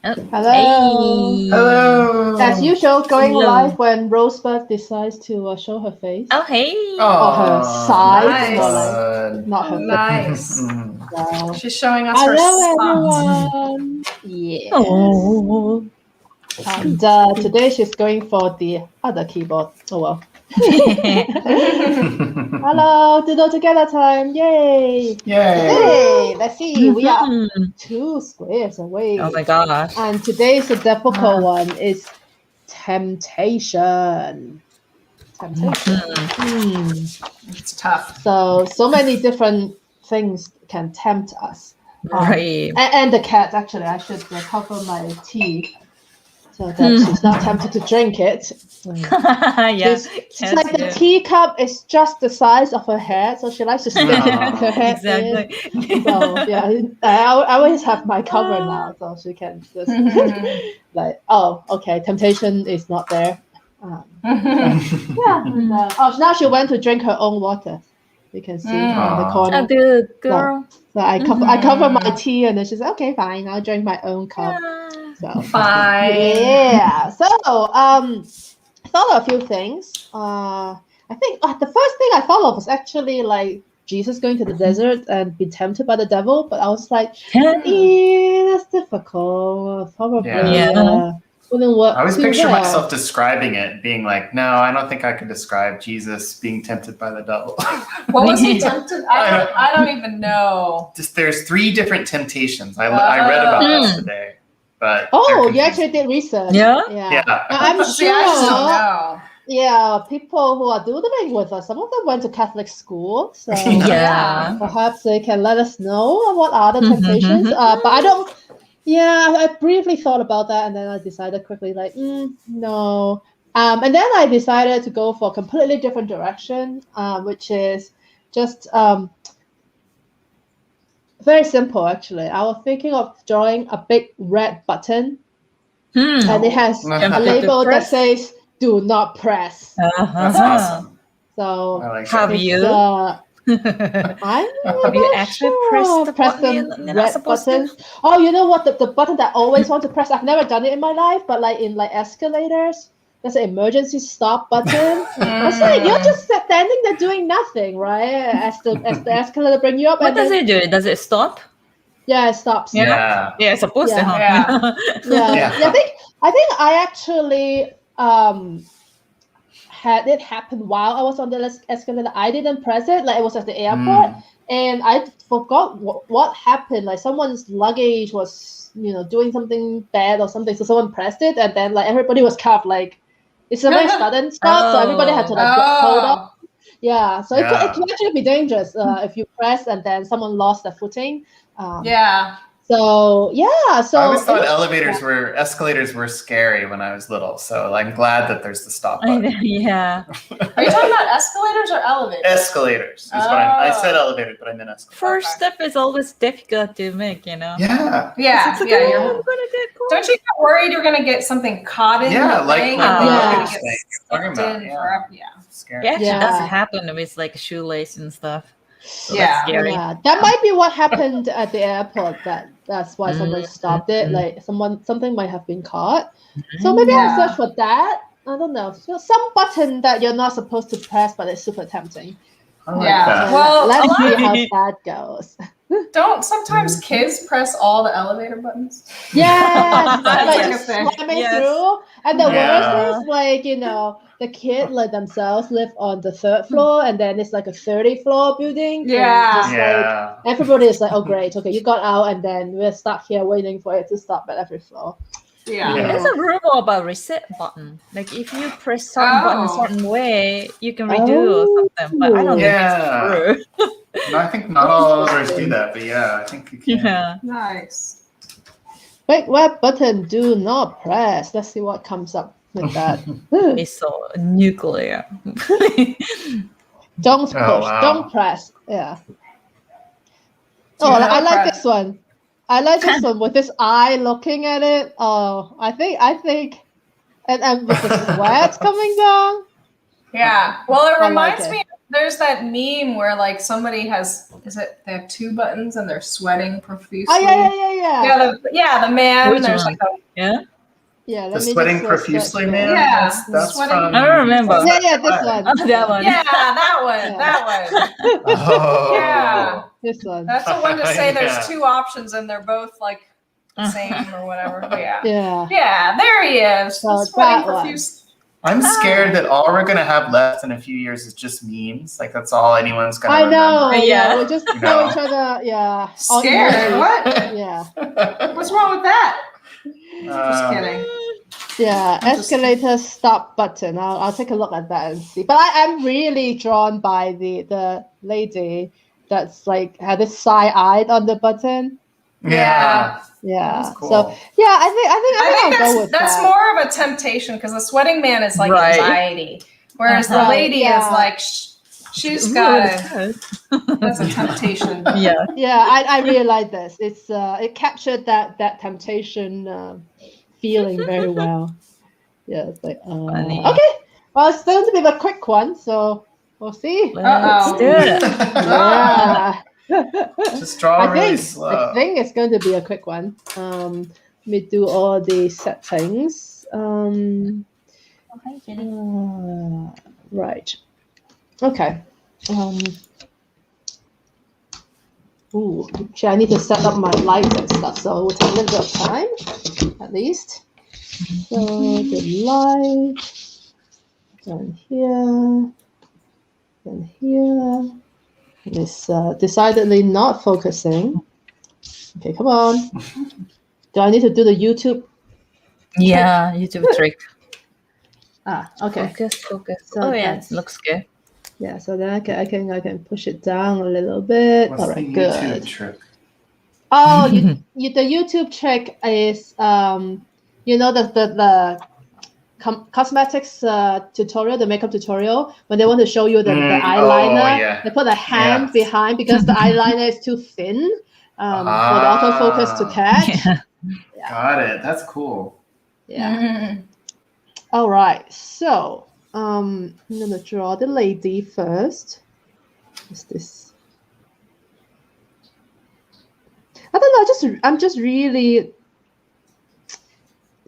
Oh, Hello. hey. Hello. As usual, going Hello. live when Rosebud decides to show her face. Oh, hey. Or her sides, Nice. not her face. Nice. So, She's showing us her hello, spots. everyone. Yes. Oh. And today she's going for the other keyboard. Oh well. Hello, Doodle together time. Yay. Yay. Today, let's see, we are Mhm. 2 squares away. Oh my gosh. And today's the difficult one is temptation. It's tough. So many different things can tempt us. Right. And the cat, actually, I should cover my tea so that she's not tempted to drink it. Yeah. She's like the teacup is just the size of her head, so she likes to stick her head Exactly. in. So yeah, I always have my cover now, so she can just like, oh, okay, temptation is not there. Yeah. Now she went to drink her own water. You can see in the corner. Oh, good girl. So I cover my tea, and then she's like, okay, fine, I'll drink my own cup. So Fine. yeah. So I thought of a few things. I think the first thing I thought of was actually like Jesus going to the desert and be tempted by the devil, but I was like, that's difficult. Probably wouldn't work. I always too picture well. myself describing it, being like, no, I don't think I could describe Jesus being tempted by the devil. What was he tempted? I don't even know. Just there's 3 different temptations. I read about this today. But you actually did research. Yeah? Yeah. I'm See, I just don't know. Yeah, people who are doodling with us, some of them went to Catholic school, so Yeah. perhaps they can let us know what are the temptations. But I don't. Yeah, I briefly thought about that, and then I decided quickly, like, no. And then I decided to go for a completely different direction, which is just very simple, actually. I was thinking of drawing a big red button, and it has a label that says, do not press. That's awesome. So I like Have that. you? Have you actually pressed the button you're not supposed to? Oh, you know what? The button that I always want to press. I've never done it in my life, but like in like escalators, there's an emergency stop button. It's like you're just standing there doing nothing, right? As the escalator bring you up. What does it do? Does it stop? Yeah, it stops. Yeah. Yeah, it's supposed to. Huh? Yeah. I think I actually had it happen while I was on the escalator. I didn't press it, like it was at the airport, and I forgot what happened. Like someone's luggage was, doing something bad or something, so someone pressed it, and then like everybody was kind of like, it's a very sudden stop, so everybody had to like get pulled up. Yeah, so it can actually be dangerous if you press and then someone lost their footing. So I always thought escalators were scary when I was little. So I'm glad that there's the stop button. Yeah. Are you talking about escalators or elevators? Escalators is what I said elevators, but I meant escalators. First step is always difficult to make, Yeah. Don't you get worried you're gonna get something caught in the thing? Scary. Yeah, it does happen with like shoelace and stuff. So that's scary. Yeah, that might be what happened at the airport. That's why someone stopped it. Like something might have been caught. So maybe I'll search for that. I don't know. So some button that you're not supposed to press, but it's super tempting. Well, let's see how that goes. Don't sometimes kids press all the elevator buttons? Yeah, like just slamming through. And the worst is like, the kid like themselves live on the 3rd floor, and then it's like a 30th floor building. Like everybody is like, oh great, okay, you got out, and then we're stuck here waiting for it to stop at every floor. There's a rumor about reset button. Like if you press certain button a certain way, you can redo or something. But I don't think it's true. No, I think not all others do that, but I think you can. Yeah. Nice. Big red button, do not press. Let's see what comes up with that. It's so nuclear. Don't push, don't press. Yeah. I like this one. I like this one with this eye looking at it. Oh, I think, and with the sweat coming down. Yeah. Well, it reminds me of There's that meme where like somebody they have 2 buttons and they're sweating profusely. Oh yeah. The man. Which there's one? Like yeah. The sweating profusely man. Yeah, That's sweating from. I don't remember. Yeah, this one. Oh, that one. yeah, that one. That one. Oh. Yeah. This one. That's the one to say Yeah. there's 2 options and they're both like the same or whatever. Yeah. Yeah. Yeah, there he is. So Sweating that one. profusely. I'm scared that all we're gonna have left in a few years is just memes. Like that's all anyone's gonna I know. remember. Yeah. We just You tell know. each other. Yeah. Scared? What? Yeah. What's wrong with that? Just Um, kidding. Yeah, escalator stop button. I'll take a look at that and see. But I'm really drawn by the lady that's like had this side-eyed on the button. Yeah. Yeah. That's cool. So yeah, I think I'll go with that's that. more of a temptation because the sweating man is like Right. anxiety, whereas the Right, lady yeah. is like she's got that's a temptation. Yeah. Yeah, I really like this. It's it captured that temptation feeling very well. Yeah, it's like Funny. okay. Well, it's going to be a quick one, so we'll see. Let's do it. Yeah. Just draw really I slow. think it's going to be a quick one. Let me do all the settings. Right. Okay. Ooh, actually, I need to set up my lights and stuff, so it will take a little bit of time, at least. So the light, then here. It's decidedly not focusing. Okay, come on. Do I need to do the YouTube? Yeah, YouTube trick. Okay. Focus. So Oh yeah, that's- it looks good. Yeah, so then I can push it down a little bit. What's All the right, YouTube good. trick? Oh, the YouTube trick is you know the cosmetics tutorial, the makeup tutorial, when they want to show you the eyeliner, yeah. they put a hand Yes. behind because the eyeliner is too thin for the autofocus to catch. Yeah. Got it. That's cool. Yeah. All right. So I'm gonna draw the lady first. What's this? I don't know. I'm just really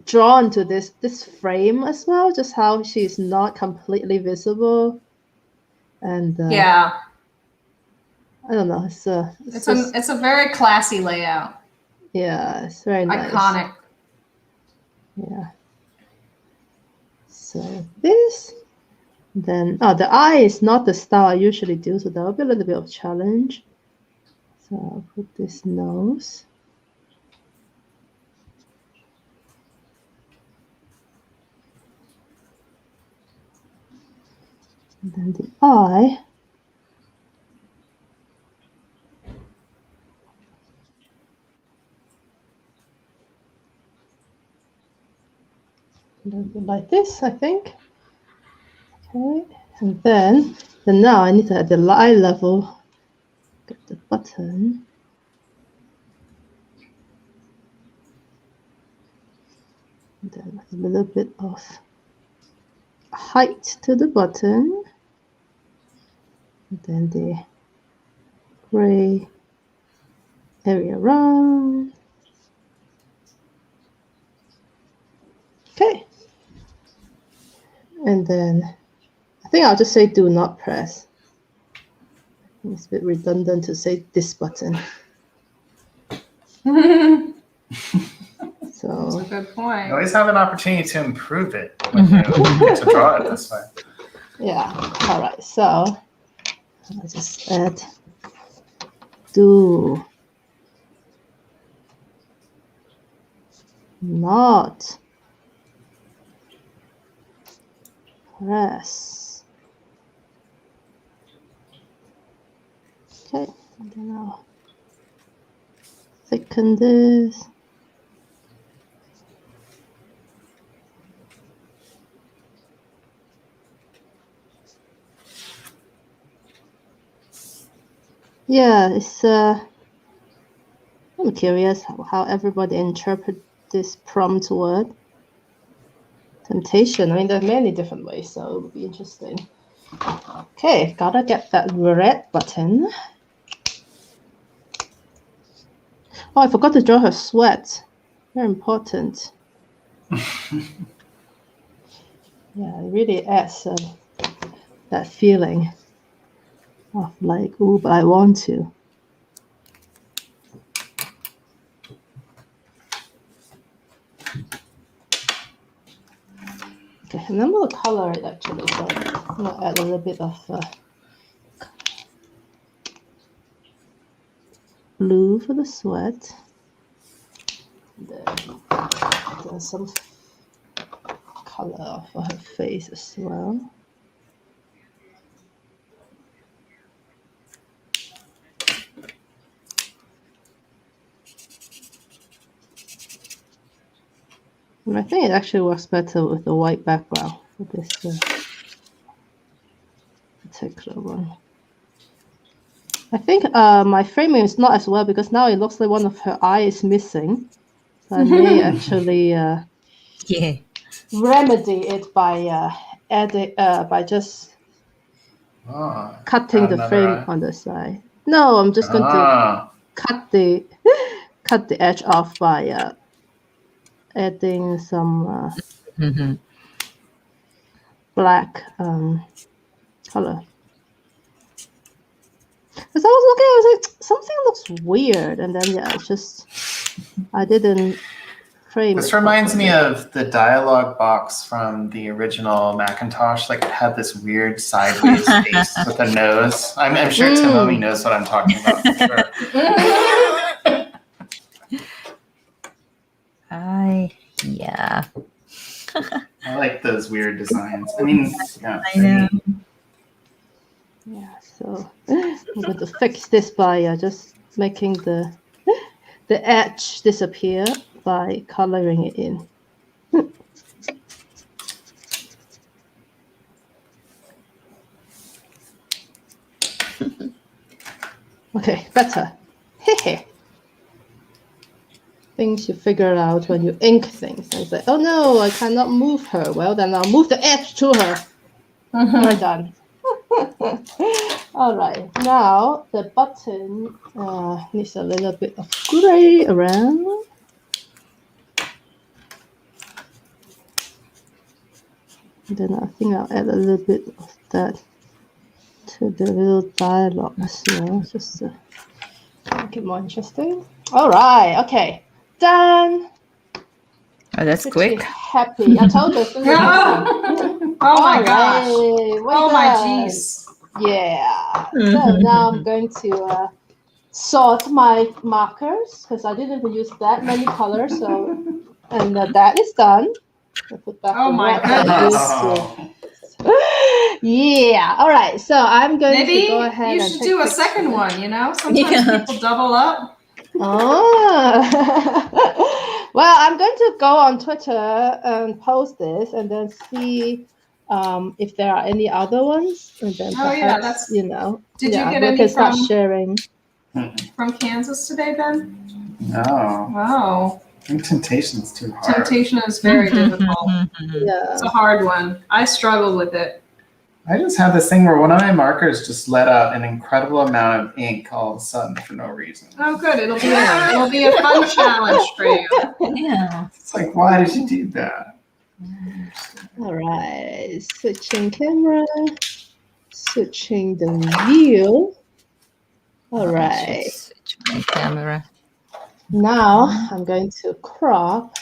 drawn to this frame as well. Just how she's not completely visible, and Yeah, I don't know. it's a very classy layout. Yeah, it's very nice. Iconic. Yeah. So this, then the eye is not the style I usually do, so that will be a little bit of challenge. So I'll put this nose. And then the eye. A little bit like this, I think. Okay, and then now I need to at the eye level get the button. And then a little bit of height to the button. And then the gray area around. Okay. And then I think I'll just say do not press. It's a bit redundant to say this button. That's a So good point. You always have an opportunity to improve it when you get to draw it this way. yeah, all right. So I'll just add do not press. Okay, and then I'll thicken this. Yeah, it's I'm curious how everybody interpret this prompt word. Temptation. I mean, there are many different ways, so it would be interesting. Okay, gotta get that red button. Oh, I forgot to draw her sweat. Very important. Yeah, it really adds that feeling of like, ooh, but I want to. Okay, and I'm gonna color it actually, so I'm gonna add a little bit of blue for the sweat. Then some color for her face as well. And I think it actually works better with the white background for this particular one. I think my framing is not as well because now it looks like one of her eyes is missing. So I may actually remedy it by adding by just cutting the frame on the side. No, I'm just going to cut the edge off by adding some black color. Because I was looking, I was like, something looks weird, and then yeah, it's just I didn't frame. This reminds me of the dialogue box from the original Macintosh. Like it had this weird sideways face with a nose. I'm sure Tomomi knows what I'm talking about. For sure. Yeah. I like those weird designs. I mean, yeah. I know. Yeah, so I'm going to fix this by just making the edge disappear by coloring it in. Okay, better. Things you figure out when you ink things. I say, oh no, I cannot move her. Well, then I'll move the edge to her. We're done. All right, now the button needs a little bit of gray around. And then I think I'll add a little bit of that to the little dialogue as well, just to make it more interesting. All right, okay, done. Oh, that's Pretty quick. Happy. I told you. Oh my gosh. Oh my jeez. Yeah. So now I'm going to sort my markers because I didn't use that many colors. So, and that is done. I'll put back Oh my goodness. Yeah. All right. So I'm going to go ahead you and should do a second one. You know, sometimes people double up. Oh. Well, I'm going to go on Twitter and post this and then see if there are any other ones. And then perhaps, Did you get any start sharing. From Kansas today, Ben? No. Wow. I think temptation's too hard. Temptation is very difficult. Yeah. It's a hard one. I struggle with it. I just have this thing where one of my markers just let out an incredible amount of ink all of a sudden for no reason. Oh, good. It'll be a fun challenge for you. Yeah. It's like, why did you do that? All right. Switching camera. Switching the view. All right. Switch my camera. Now I'm going to crop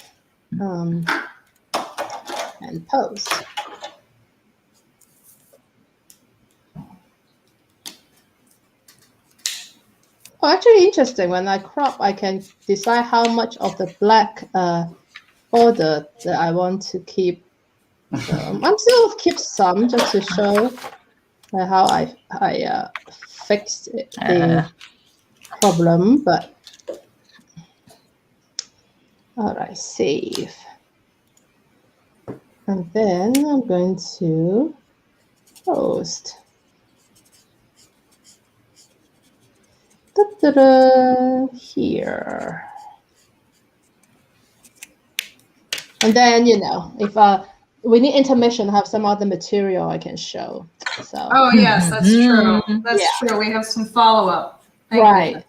and post. Oh, actually interesting. When I crop, I can decide how much of the black border that I want to keep. So I'm still keep some just to show how I fixed the problem. But all right, save. And then I'm going to post. Here. And then, if we need intermission to have some other material I can show. So. Oh yes, that's true. That's true. We have some follow-up. Right.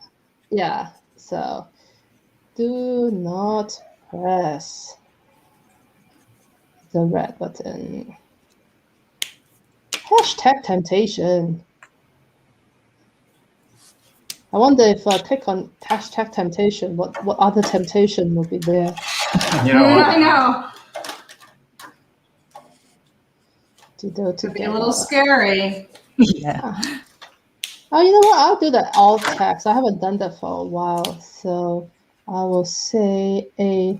Yeah. So do not press the red button. Hashtag temptation. I wonder if I click on hashtag temptation, what other temptation will be there? You know what? I know. Could be a little scary. Yeah. Oh, you know what? I'll do the alt text. I haven't done that for a while, so I will say a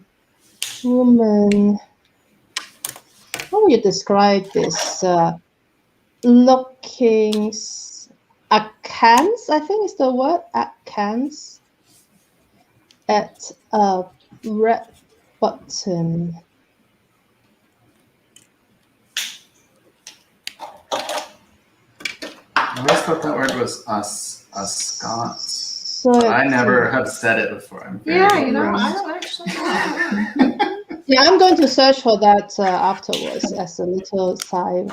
woman. How would you describe this? Looking askance, I think is the word. Askance at a red button. I always thought that word was askance. So I never have said it before. I'm very I don't actually know. Yeah, I'm going to search for that afterwards as a little side.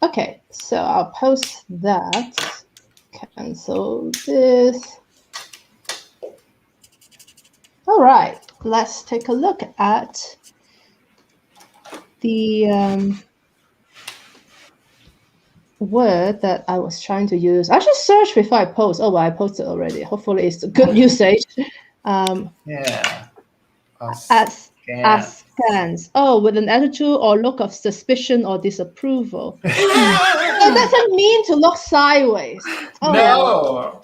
Okay, so I'll post that. Cancel this. All right, let's take a look at the word that I was trying to use. I should search before I post. Oh, well, I posted already. Hopefully it's a good usage. Yeah. Askance. Oh, with an attitude or look of suspicion or disapproval. It doesn't mean to look sideways. Oh. No.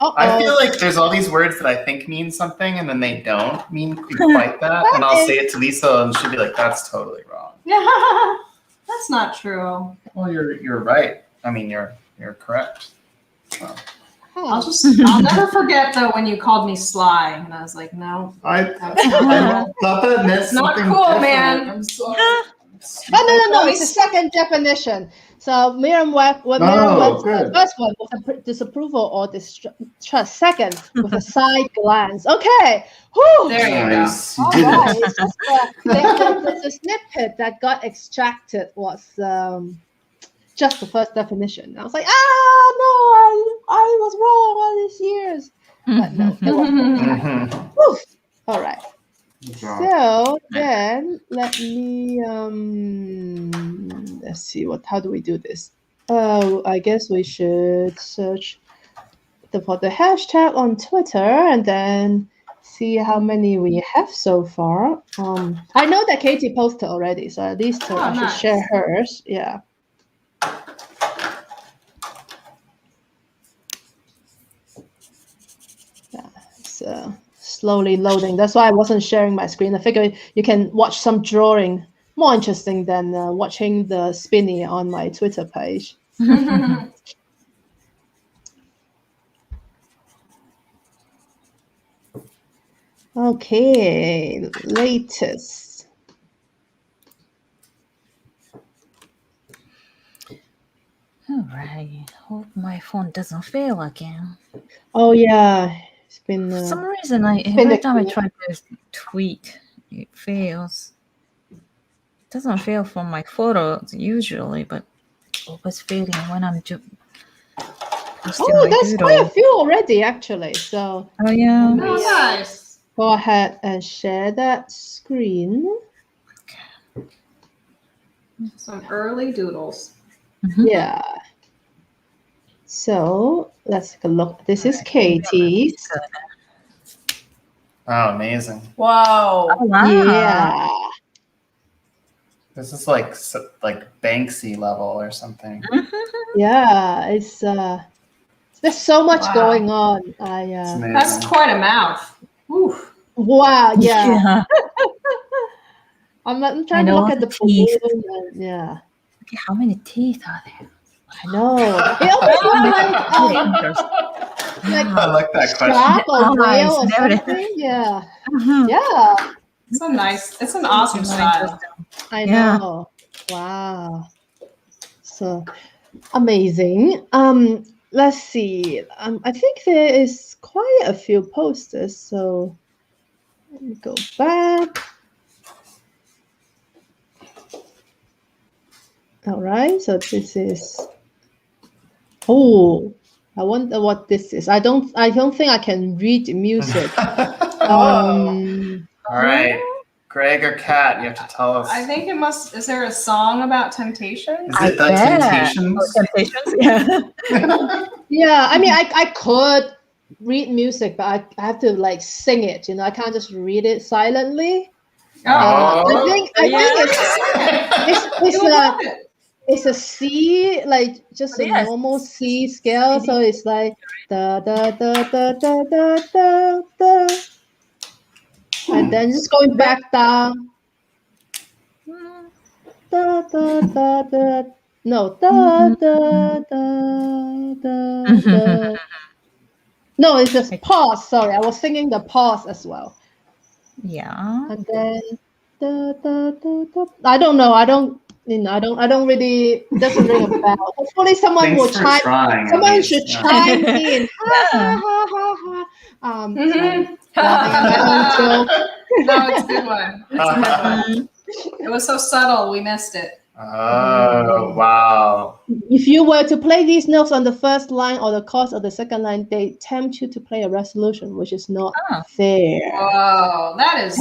Uh-oh. I feel like there's all these words that I think mean something and then they don't mean quite that. And I'll say it to Lisa and she'll be like, that's totally wrong. That's not true. Well, you're right. I mean, you're correct. So. I'll never forget though when you called me sly and I was like, no. I thought that meant It's not something cool, different. man. I'm sorry. Oh, no. It's the second definition. So Merriam-Webster, the first one was a disapproval or distrust. Second, with a side glance. Okay. Whew. There you Nice. go. All right. It's just, the snippet that got extracted was just the first definition. I was like, no, I was wrong all these years. But no, it wasn't. Whew. All right. So then let me let's see how do we do this? I guess we should search for the hashtag on Twitter and then see how many we have so far. I know that Katie posted already, so at least I should share hers. Yeah. So slowly loading. That's why I wasn't sharing my screen. I figured you can watch some drawing more interesting than watching the spinny on my Twitter page. Okay, latest. All right. Hope my phone doesn't fail again. Oh yeah. It's been for some reason every time I try to tweet, it fails. It doesn't fail for my photos usually, but it's always failing when I'm posting my that's Doodle. quite a few already, actually. So yeah. Nice. Go ahead and share that screen. Some early doodles. Yeah. So let's take a look. This is Katie's. Oh, amazing. Wow. Oh, wow. Yeah. This is like Banksy level or something. Yeah, it's there's so much going on. That's quite a mouth. Oof. Wow, yeah. I'm trying to look at the teeth. Yeah. Look at how many teeth are there? I know. It almost looks like I like that question. shark or whale or Eyes, something. Yeah. Yeah. It's an awesome style. I know. Wow. So amazing. Let's see. I think there is quite a few posters. So Let me go back. All right, so this is. Oh, I wonder what this is. I don't think I can read music. All right, Greg or Kat, you have to tell us. I think it must. Is there a song about temptation? Is it the Temptations? Temptations, yeah. Yeah, I mean, I could read music, but I have to like sing it. You know, I can't just read it silently. I think it's a C, like just a normal C scale. So it's like da da da da da da da da, and then just going back down. Da da da da. No, da da da da da. No, it's just pause. Sorry, I was singing the pause as well. Yeah. And then da da da da. I don't know. I don't really. It doesn't ring a bell. Hopefully, someone will chime. Someone should chime in. Ha ha ha ha. No, it's a good one. It's a good one. It was so subtle, we missed it. Oh, wow. If you were to play these notes on the first line or the chorus of the second line, they tempt you to play a resolution, which is not fair. Whoa, that is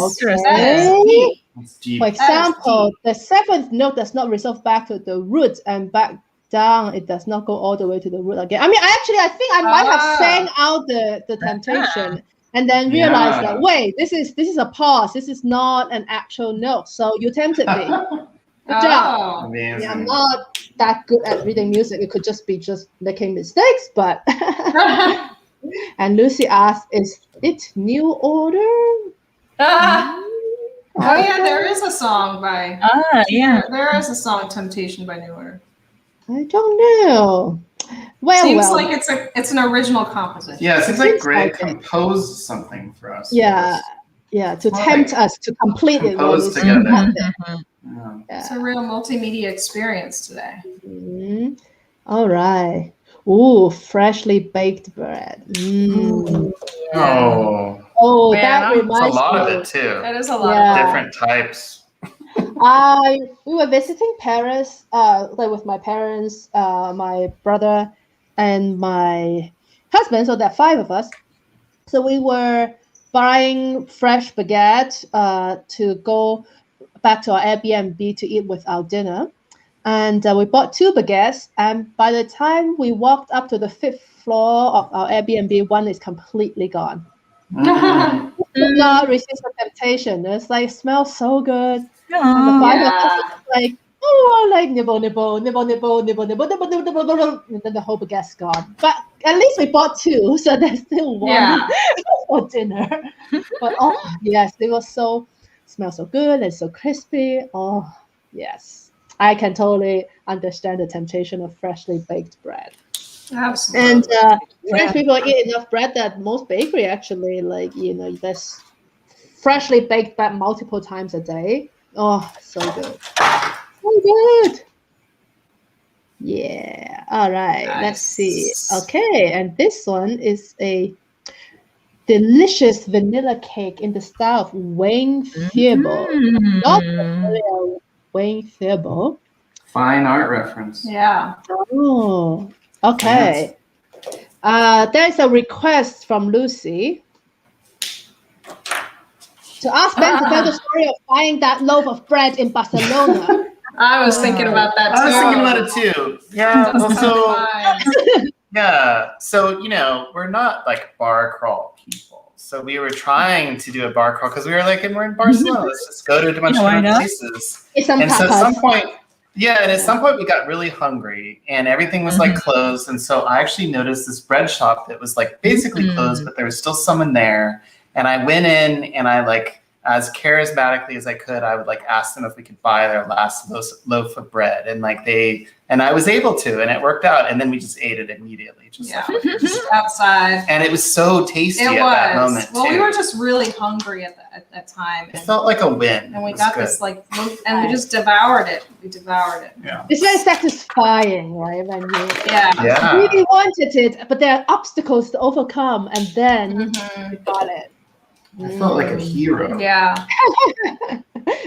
deep. Deep. For example, the seventh note does not resolve back to the root, and back down, it does not go all the way to the root again. I mean, I think I might have sang out the temptation. And then realize that, wait, this is a pause. This is not an actual note. So you tempted me. Good job. Amazing. Yeah, I'm not that good at reading music. It could just be making mistakes, but. And Lucy asked, "Is it New Order?" Oh yeah, there is a song by. There is a song, "Temptation" by New Order. I don't know. Seems like it's an original composition. Yeah, it seems like Greg composed something for us. Yeah, to tempt us to complete it. Compose together. It's a real multimedia experience today. Mm-hmm. All right. Ooh, freshly baked bread. Oh, that reminds me. It's a lot of it too. That is a lot of different types. We were visiting Paris, like with my parents, my brother, and my husband. So there are 5 of us. So we were buying fresh baguette to go back to our Airbnb to eat with our dinner. And we bought 2 baguettes. And by the time we walked up to the 5th floor of our Airbnb, one is completely gone. Could not resist the temptation. It's like, it smells so good. And the 5 of us like, like nibble, nibble, nibble, nibble, nibble, nibble, nibble, nibble, nibble, and then the whole baguette's gone. But at least we bought 2, so there's still one for dinner. But yes, it was smells so good and so crispy. Oh yes, I can totally understand the temptation of freshly baked bread. Absolutely. And French people eat enough bread that most bakery actually, like, there's freshly baked bread multiple times a day. Oh, so good. So good. Yeah. All right. Nice. Let's see. Okay. And this one is a delicious vanilla cake in the style of Wayne Thiebaud. Not familiar with Wayne Thiebaud. Fine art reference. Yeah. Oh, okay. There's a request from Lucy to ask Ben to tell the story of buying that loaf of bread in Barcelona. I was thinking about that too. I was thinking about it too. Yeah. So, we're not like bar crawl people. So we were trying to do a bar crawl because we were like, and we're in Barcelona. Let's just go to a bunch of different places. And so at some point, we got really hungry and everything was like closed. And so I actually noticed this bread shop that was like basically closed, but there was still someone there. And I went in and I like, as charismatically as I could, I would like ask them if we could buy their last loaf of bread. And like and I was able to, and it worked out. And then we just ate it immediately. Just outside. And it was so tasty that moment. Well, we were just really hungry at that time. It felt like a win. And we got this and we just devoured it. Yeah. It's very satisfying, right? When you really wanted it, but there are obstacles to overcome, and then you got it. I felt like a hero. Yeah.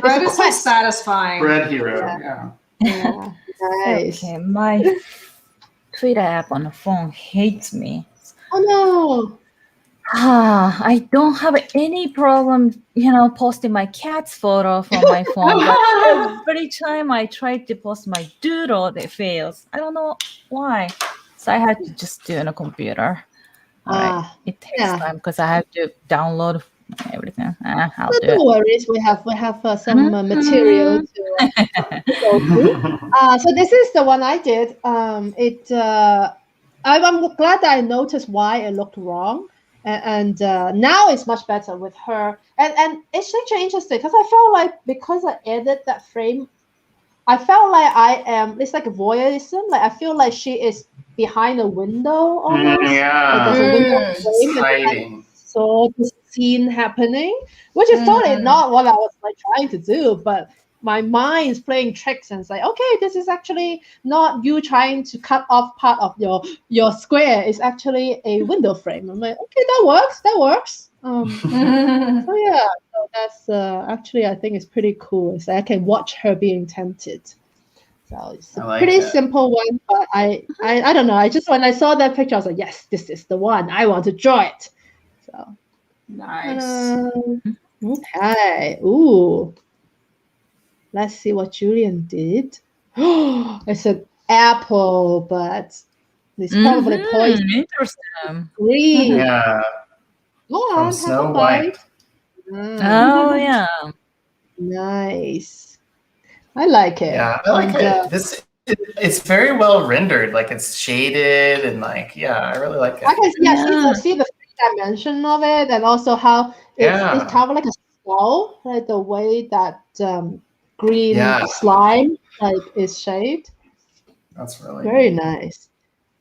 Bread is so satisfying. Bread hero, Yeah. Nice. Okay, my Twitter app on the phone hates me. Oh no. I don't have any problem, posting my cat's photo from my phone, but every time I try to post my doodle, it fails. I don't know why. So I had to just do it on a computer. All right. It takes time because I have to download everything. I'll do No it. worries. We have some material to go through. So this is the one I did. I'm glad that I noticed why it looked wrong. And now it's much better with her. And it's actually interesting because I felt like because I added that frame, I felt like it's like a voyeurism. Like I feel like she is behind a window almost. Yeah. Like there's a window frame hiding. So the scene happening, which is totally not what I was like trying to do, but my mind is playing tricks and it's like, okay, this is actually not you trying to cut off part of your square. It's actually a window frame. I'm like, okay, that works. So yeah, so that's actually I think it's pretty cool. It's like I can watch her being tempted. So it's a pretty simple one, but I don't know. I just when I saw that picture, I was like, yes, this is the one. I want to draw it. So nice. Okay. Ooh. Let's see what Julian did. It's an apple, but it's probably poison. Interesting. Green. Yeah. Go From on, Snow have a bite. White. Oh yeah. Nice. I like it. Yeah, I like it. It's very well rendered. Like it's shaded and like, yeah, I really like it. I can see the dimension of it, and also how it's kind of like a skull, like the way that green slime like is shaped. That's really very nice.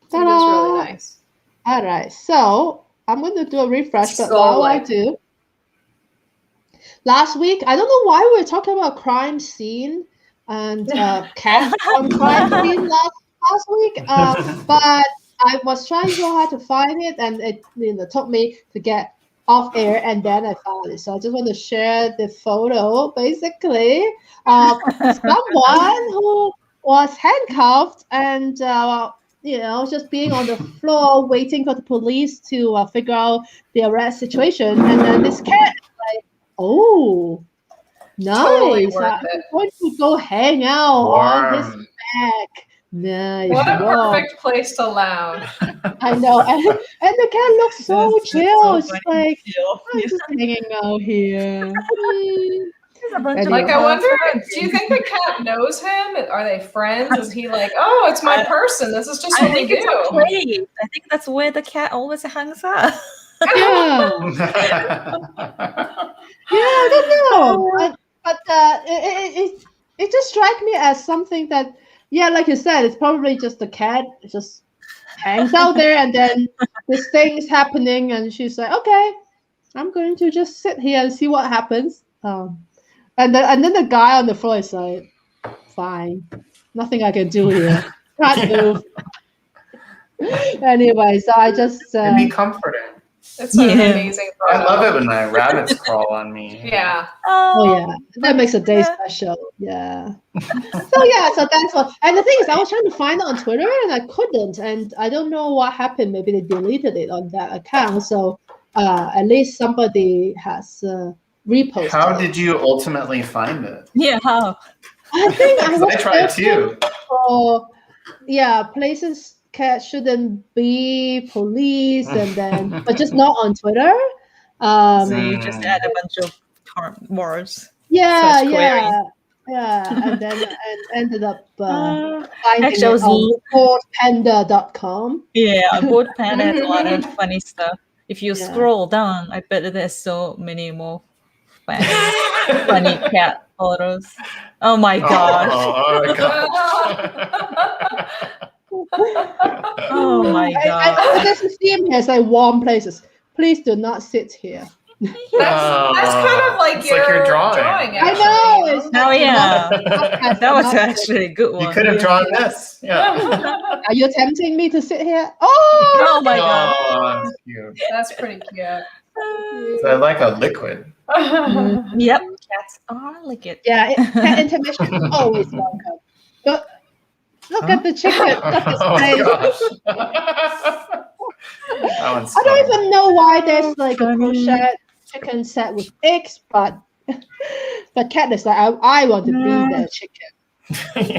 It is really nice. All right, so I'm going to do a refresh, but while I do, last week I don't know why we were talking about crime scene and cat crime scene last week, but I was trying so hard to find it, and it took me to get off air, and then I found it. So I just want to share the photo, basically, of someone who was handcuffed and just being on the floor waiting for the police to figure out the arrest situation, and then this cat is like, oh, nice! Totally I'm going to go hang out on his back. Nice. What a perfect place to lounge. I know. And the cat looks so chill. It's like, I'm just hanging out here. Like, I wonder, do you think the cat knows him? Are they friends? Is he like, oh, it's my person. This is just what we do. It's a place. I think that's where the cat always hangs out. Yeah. I don't know. But it just strikes me as something that, yeah, like you said, it's probably just the cat. It just hangs out there, and then this thing is happening, and she's like, "Okay, I'm going to just sit here and see what happens." And then the guy on the floor is like, "Fine, nothing I can do here. Can't move." Anyway, so I just it'd be comforting. It's an amazing photo. I love it when my rabbits crawl on me. Yeah. Oh yeah, that makes a day special. Yeah. So that's what. And the thing is, I was trying to find it on Twitter and I couldn't, and I don't know what happened. Maybe they deleted it on that account. So at least somebody has reposted. How did you ultimately find it? Yeah, how? I think I tried too. For places cats shouldn't be police, and then but just not on Twitter. So you just add a bunch of words. Yeah, and then ended up finding it on boardpanda.com. Yeah, Board Panda has a lot of funny stuff. If you scroll down, I bet there's so many more funny cat photos. Oh my god! Oh my god! There's a theme here. It's like warm places. Please do not sit here. That's kind of like your drawing. I know. That was actually a good one. You could have drawn this. Yeah. Are you tempting me to sit here? Oh my god! That's pretty cute. They're like a liquid. Yep, cats are liquid. Yeah, cat intermission is always welcome. Look at the chicken. Look at his Oh face. gosh. That one's I don't funny. even know why there's like a Funny. crochet chicken set with eggs, but cat is like, I want to be the chicken.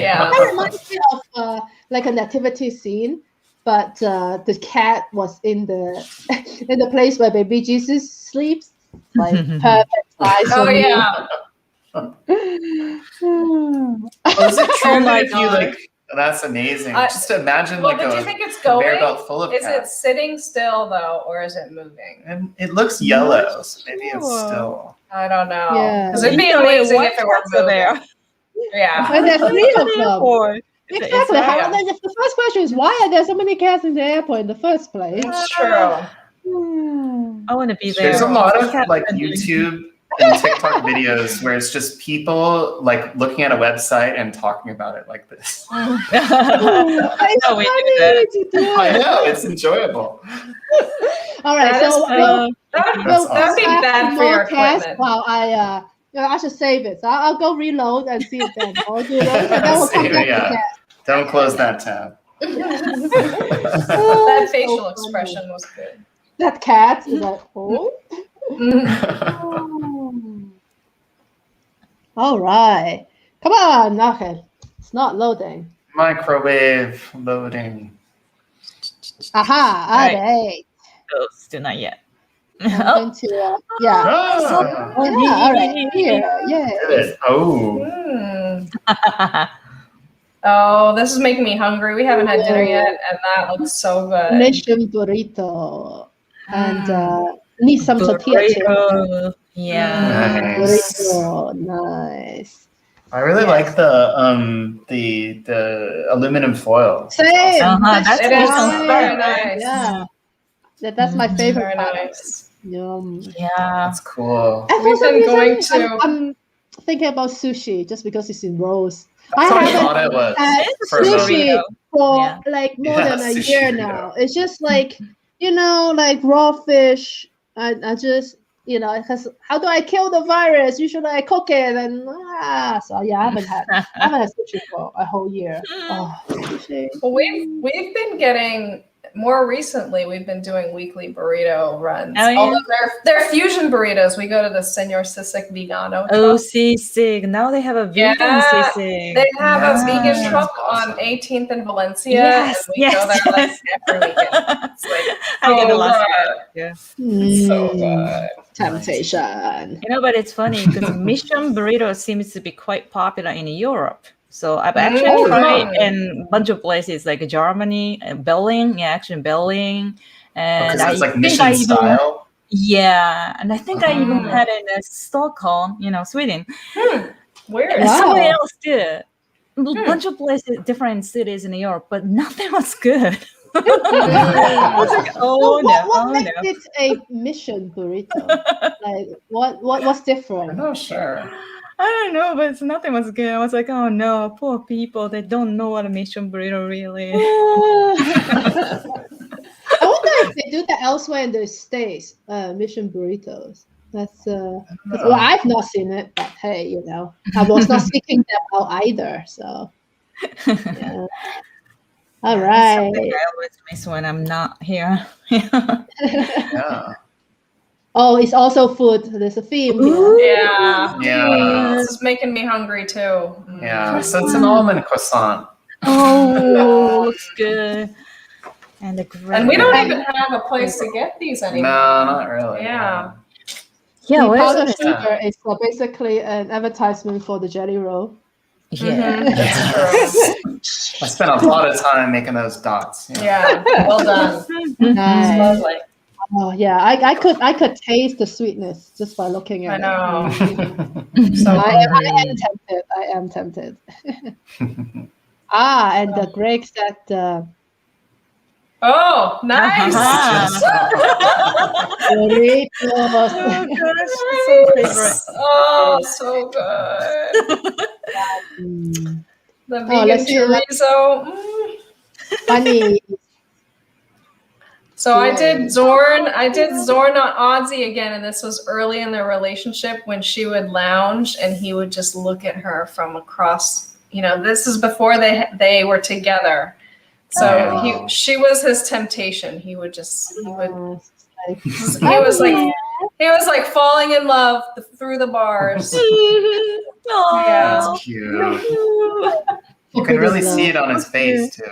Yeah. That reminds me of like a nativity scene, but the cat was in the place where baby Jesus sleeps, like perfect size. Oh yeah. Was it true Oh my that if you God. like? That's amazing. I- Just imagine Well, like did a you think it's conveyor going? belt full of Is it cats. sitting still though, or is it moving? And it looks yellow, so maybe it's sure. still. I don't know. Yeah. Because it'd be Usually amazing white if it were cats are moving. there. Yeah. But there's 3 of them. Airport. Exactly. It's How, right. then the first question is, why are there so many cats in the airport in the first place? It's true. I want to be there. There's a lot of Cat like friendly. YouTube and TikTok videos where it's just people like looking at a website and talking about it like this. It's No, we do funny that. to do I it. know, it's enjoyable. All right, That is so fun. That's That'd be back bad to for your more cats equipment. while I should save it. So I'll go reload and see if then I'll do those, and then we'll come Save back it, yeah. to cats. Don't close that tab. That facial So funny. expression was good. That cat is like, oh. All right. Come on, okay. It's not loading. Microwave loading. Aha, all Right. right. Oh, still not yet. I'm Oh, going to, yeah. Ah, Yeah, all right. Here, yeah. good. Oh, Mm. Oh, this is making me hungry. We haven't had dinner yet, and that looks so good. Mission burrito. And need some tortilla chips. burrito. Yeah. nice. Burrito, nice. I really Yes. like the aluminum foil. Same. That's It is awesome. very nice. Yeah. That's my favorite Very part. nice. Yum. Yeah. That's cool. And We've for some been going reason, to- I'm thinking about sushi just because it's in rolls. That's what I haven't thought it was. had It's a sushi burrito. for Yeah. like more Yeah, than a sushi year burrito. now. It's just like, like raw fish. I just, because how do I kill the virus? Usually I cook it and so yeah, I haven't had sushi for a whole year. Oh, sushi. Well, we've been getting more recently. We've been doing weekly burrito runs. Oh, yeah? Although they're fusion burritos. We go to the Senor Sisek Vegano. Oh, truck. sisig. Now they have a vegan Yeah, sisig. They have That's a vegan awesome. truck Awesome. on 18th in Valencia, Yes, and we go yes, there like yes. every weekend. It's like I get so a lot. good. Yeah. So Mm, good. temptation. But it's funny because mission burrito seems to be quite popular in Europe. So I've actually Mm. tried in a bunch of places like Germany, Berlin, Berlin, and Because it's like think mission I even- style. Yeah, and I think I even Mm. had it in Stockholm, Sweden. Weird. And somebody Wow. else did. A bunch of places, different cities in Europe, but nothing was good. I was like, oh So what no, makes no. it a mission burrito? Like what's I'm different? not sure. I don't know, but nothing was good. I was like, oh no, poor people. They don't know what a mission burrito really is. I wonder if they do that elsewhere in the States, mission burritos. That's well, I've not seen it, but hey, I was not seeking them out either. So yeah. All That's right. something I always miss when I'm not here. Yeah. Oh, it's also food. There's a theme here. Ooh. Yeah. Yeah. This is making me hungry too. Yeah. So it's an almond croissant. Oh, looks good. And the great. And we don't even have a place to get these No, anymore. not really. Yeah. Yeah, The where's powdered it? sugar is basically an advertisement for the jelly roll. Yeah. That's true. I spent a lot of time making those dots. Yeah. Well done. Nice. Lovely. Oh yeah, I could taste the sweetness just by looking I at know. it. So I am tempted. And the Greg said Oh, nice. burritos. Oh gosh, so favorite. Oh, so good. Mm, The Oh, vegan let's see what- chorizo. Mm. funny. So I did Zorn on Ozzy again, and this was early in their relationship when she would lounge and he would just look at her from across. This is before they were together. So she was his temptation. He was like falling in love through the bars. Yeah, that's cute. You can really see it on his face too.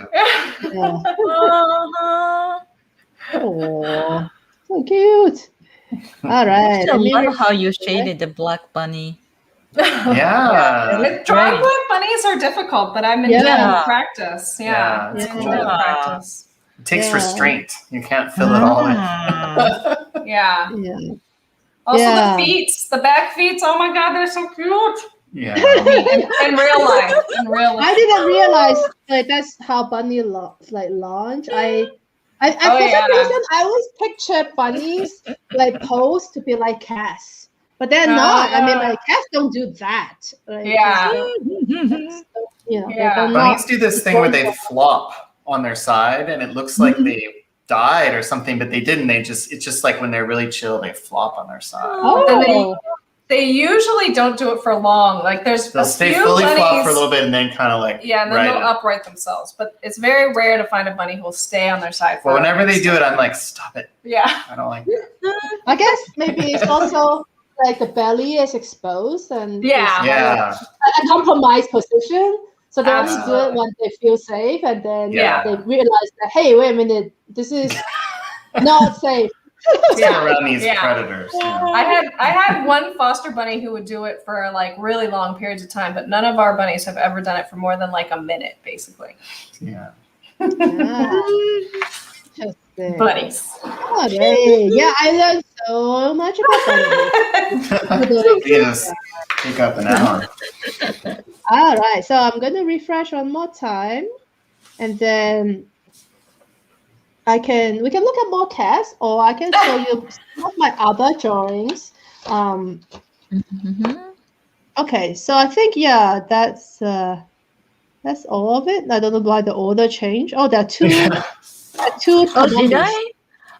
Oh, so cute. All right. I love how you shaded the black bunny. Yeah. Drawing black bunnies are difficult, but I'm enjoying the practice. Yeah. It's enjoying the practice. It takes restraint. You can't fill it all in. Yeah. Also the feet, the back feet. Oh my God, they're so cute. Yeah. In real life. I didn't realize that's how bunny launch. For some reason I always picture bunnies posed to be like cats, but they're not. I mean, cats don't do that. Bunnies do this thing where they flop on their side, and it looks like they died or something, but they didn't. It's just like when they're really chill, they flop on their side. Oh. They usually don't do it for long. Like they'll stay fully flop for a little bit and then kind of and then they'll upright themselves. But it's very rare to find a bunny who will stay on their side. Well, whenever they do it, I'm like, stop it. Yeah, I don't like it. I guess maybe it's also like the belly is exposed and a compromised position. So they only do it when they feel safe, and then they realize that, hey, wait a minute, this is not safe. Around these predators. I had one foster bunny who would do it for like really long periods of time, but none of our bunnies have ever done it for more than like a minute, basically. Yeah. Bunnies. Yeah, I learned so much about bunnies. Yes. Take up an hour. All right, so I'm going to refresh one more time, and then we can look at more cats, or I can show you some of my other drawings. Okay, so I think that's all of it. I don't know why the order changed. Oh, there are two. Oh, did I?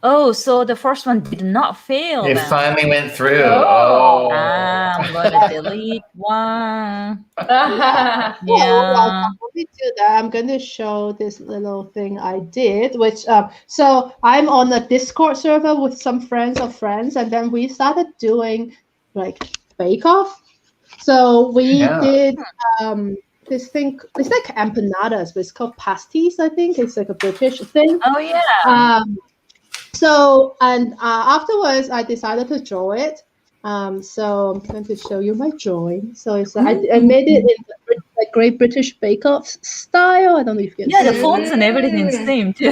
Oh, so the first one did not fail. It finally went through. I'm gonna delete one. Let me do that. I'm going to show this little thing I did, which so I'm on a Discord server with some friends of friends, and then we started doing like Bake Off. So we did this thing. It's like empanadas, but it's called pasties. I think it's like a British thing. Oh yeah. So afterwards, I decided to draw it. So I'm going to show you my drawing. So it's I made it in the Great British Bake Off style. I don't know if you can the fonts and everything is the same too.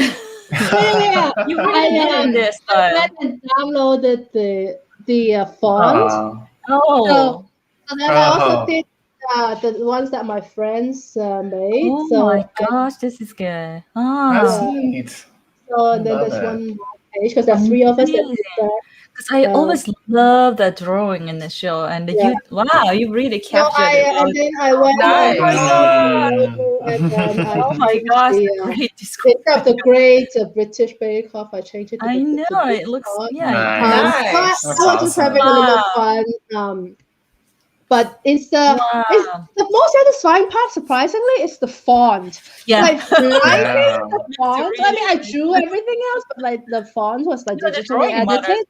You really did this style. I went and downloaded the font. So then I also did the ones that my friends made. Oh my gosh, this is good. That's neat. So then there's one more page because there are three of us that did that. Because I always love the drawing in the show, and you really captured it. And then I went. Oh my gosh! Great description. Instead of the Great British Bake Off, I changed it to it looks nice. I was just having a little fun. But it's the most satisfying part, surprisingly, is the font. Yeah. Like the font. I mean, I drew everything else, but like the font was like digitally edited.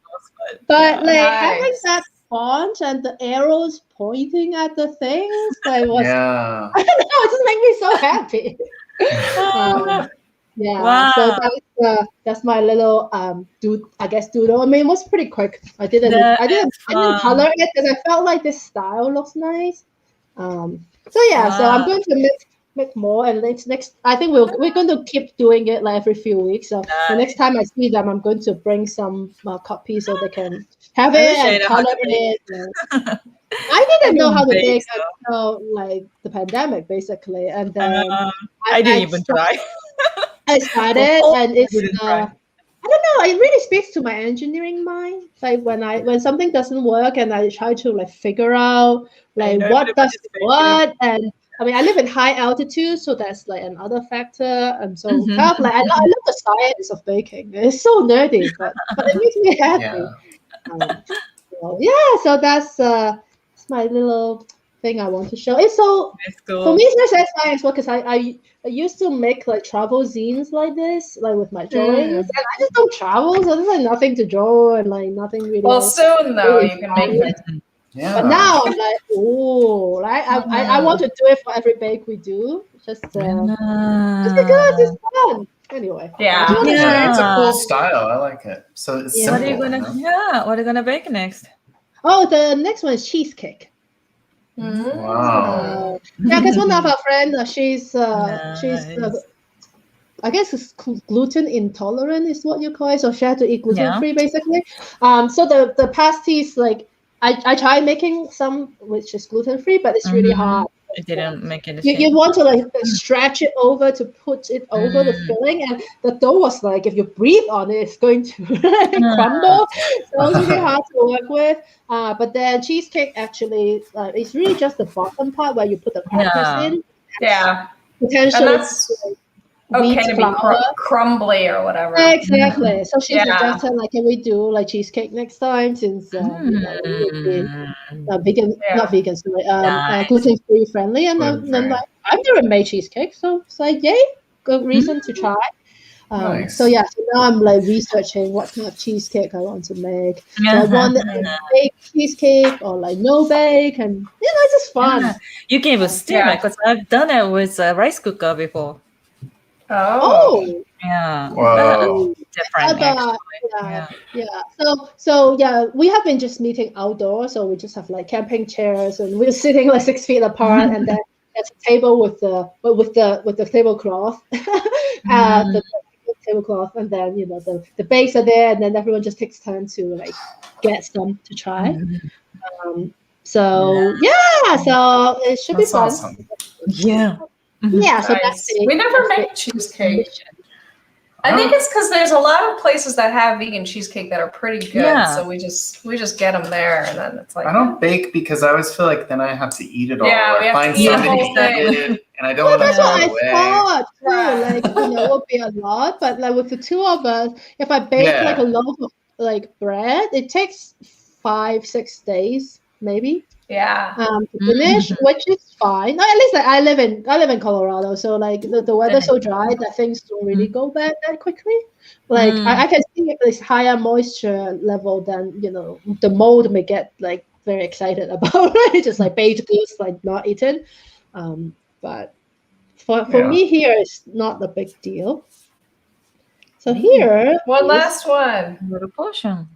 But having that font and the arrows pointing at the things, I was I don't know, it just made me so happy. So that's my little doodle. I mean, it was pretty quick. I didn't color it because I felt like this style looks nice. So I'm going to make more, and next I think we're going to keep doing it like every few weeks. So the next time I see them, I'm going to bring some copies so they can have it and color it. I didn't know how to bake until like the pandemic, basically, and then I didn't even try. I started, and it's I don't know. It really speaks to my engineering mind. Like when something doesn't work, and I try to like figure out like what does what, and I mean, I live in high altitude, so that's like another factor. And so Mhm. kind of like I love the science of baking. It's so nerdy, but it makes me happy. Yeah. So, yeah, so that's my little thing I want to show. It's so That's for cool. me it's very satisfying as well because I used to make like travel zines like this, like with my drawings, and I just don't travel, so there's like nothing to draw and like nothing really. Well, soon though, you can make it. Yeah. But now I'm like, oh, right? I want to do it for every bake we do. Just because it's fun. Anyway. Yeah. I just wanna share. It's a Yeah. cool style. I like it. So it's Yeah. What are you simple. gonna? you know? Yeah. What are you gonna bake next? Oh, the next one is cheesecake. Wow. Yeah, because one of our friends, she's Nice. I guess it's gluten intolerant is what you call it. So she had to eat gluten free basically. So the pasties, like I tried making some which is gluten free, but it's really hard. It didn't make it the You same. want to like stretch it over to put it over the filling, and the dough was like if you breathe on it, it's going to crumble. So it was really hard to work with. But then cheesecake actually, it's really just the bottom part where you put the crackers in. Yeah. Potentially. And that's okay to be crumbly or whatever. Exactly. So she suggested, like, can we do like cheesecake next time since you know we would be vegan, not vegan, sorry, gluten free friendly. And then like I've never made cheesecake, so it's like yay, good reason to try. Nice. So yeah, so now I'm like researching what kind of cheesecake I want to make. Do I want bake cheesecake or like no bake, and you know it's just fun. Yeah. You can even steam it because I've done it with a rice cooker before. Oh. Yeah. Whoa. Different. So yeah, we have been just meeting outdoors, so we just have like camping chairs, and we're sitting like 6 feet apart, and then there's a table with the tablecloth, the tablecloth, and then you know the bakes are there, and then everyone just takes turn to like get some to try. So it should be fun. Awesome. Yeah. Yeah, so that's it. We never make cheesecake. I think it's because there's a lot of places that have vegan cheesecake that are pretty good. Yeah. So we just get them there, and then it's like I don't bake because I always feel like then I have to eat it all. Yeah, or we have find to eat the somebody whole to eat thing. it, and I don't want to That's throw what it I away. thought too. Right. Like it would be a lot, but like with the two of us, if I bake like a loaf of like bread, it takes 5-6 days maybe. Yeah. To finish, which is fine. No, at least like, I live in Colorado, so like the weather's so dry that things don't really go bad that quickly. Like I can see this higher moisture level than you know the mold may get like very excited about, right? Just like baked goods like not eaten. But for me here it's not a big deal. So here One last one. Little portion.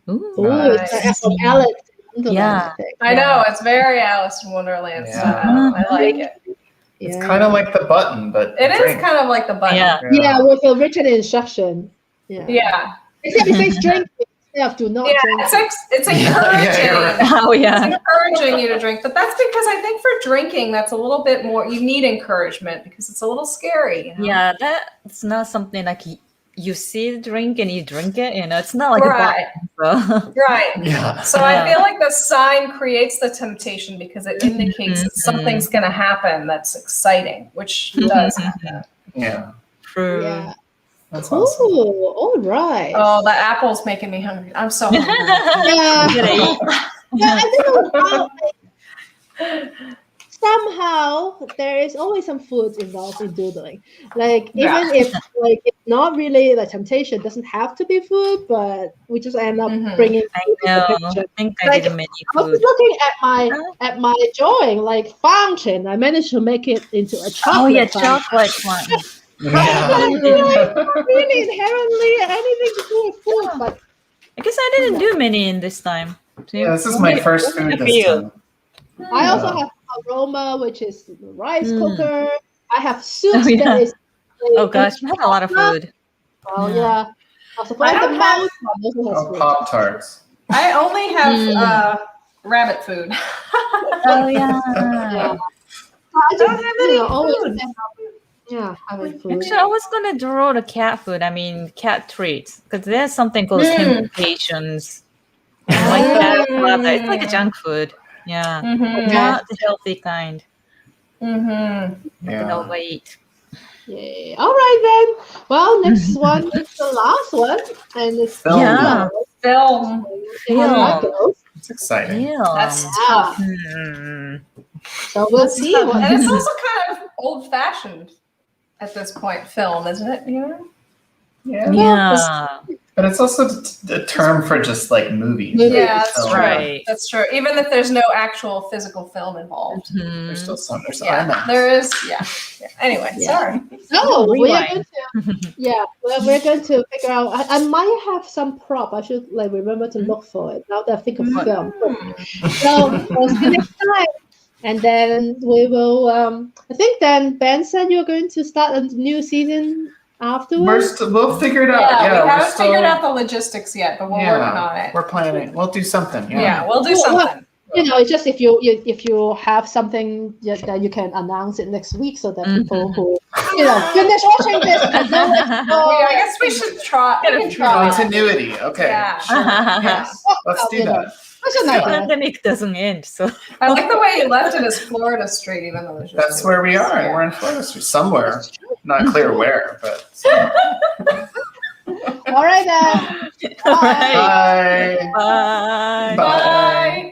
Ooh. It's from Alex. Yeah. I know, it's very Alice in Wonderland style. I like it. It's kind of like the button, but it is kind of like the button. Yeah, with a written instruction. Yeah. Except it says drink instead of do not drink. It's encouraging. Oh yeah. It's encouraging you to drink, but that's because I think for drinking, that's a little bit more. You need encouragement because it's a little scary. You know? Yeah, that's not something like you see the drink and you drink it. You know, it's not like a bottle. So. Right. Yeah. So I feel like the sign creates the temptation because it indicates that something's going to happen that's exciting, which does happen. Yeah. True. Yeah. That's awesome. Ooh, all right. Oh, the apple's making me hungry. I'm so hungry. I don't know how, somehow there is always some food involved in doodling. Like even if like it's not really the temptation doesn't have to be food, but we just end up bringing food I know. into the picture. I think I did many I was food. looking at my drawing, like fountain. I managed to make it into a chocolate. Oh yeah, fountain. chocolate one. Really inherently anything to do with food, but I guess I didn't do many in this time. So Yeah, this is my first food this time. I also have aroma, which is the rice cooker. I have soup that is. Oh gosh, we had a lot of food. Oh yeah. I don't have Pop-Tarts. I only have rabbit food. Oh yeah. I don't have any food. Yeah, having food. Actually, I was gonna draw the cat food. I mean, cat treats, because there's something called temptations. Like that, it's like a junk food. Yeah, not the healthy kind. Mm-hmm. I'll wait. Yeah. All right then. Well, next one is the last one, and it's Film. Yeah. Film. See how that Film. goes. It's exciting. That's Film. tough. So we'll see. What And it's also kind of old-fashioned at this point, film, isn't it? Yeah. Yeah. But it's also the term for just like movies. Yeah, that's Film. true. Right. That's true. Even if there's no actual physical film involved. There's still some. There's Yeah, IMAX. there is. Yeah. Anyway, Yeah. sorry. No, we are Rewind. going to. Yeah, we're going to figure out. I might have some prop. I should like remember to look for it. Now that I think of film. So we'll see you next time. And then we will. I think then Ben said you're going to start a new season afterwards. We'll figure it out. Yeah, we we're haven't still, figured out the logistics yet, but we're working on it. We're planning. We'll do something. Yeah, we'll do Well, something. You know, it's just if you have something that you can announce it next week, so that people who finish watching this and know it. I guess we should try. We can try. Continuity. Okay. Yeah, sure. Yes. Let's do that. That's an The idea. pandemic doesn't end, so I like the way you left it as Florida Street, even though there's just That's where we are. Yeah. We're in Florida Street, somewhere. Not clear where, but somewhere. All right then. all right. Bye. Bye. Bye.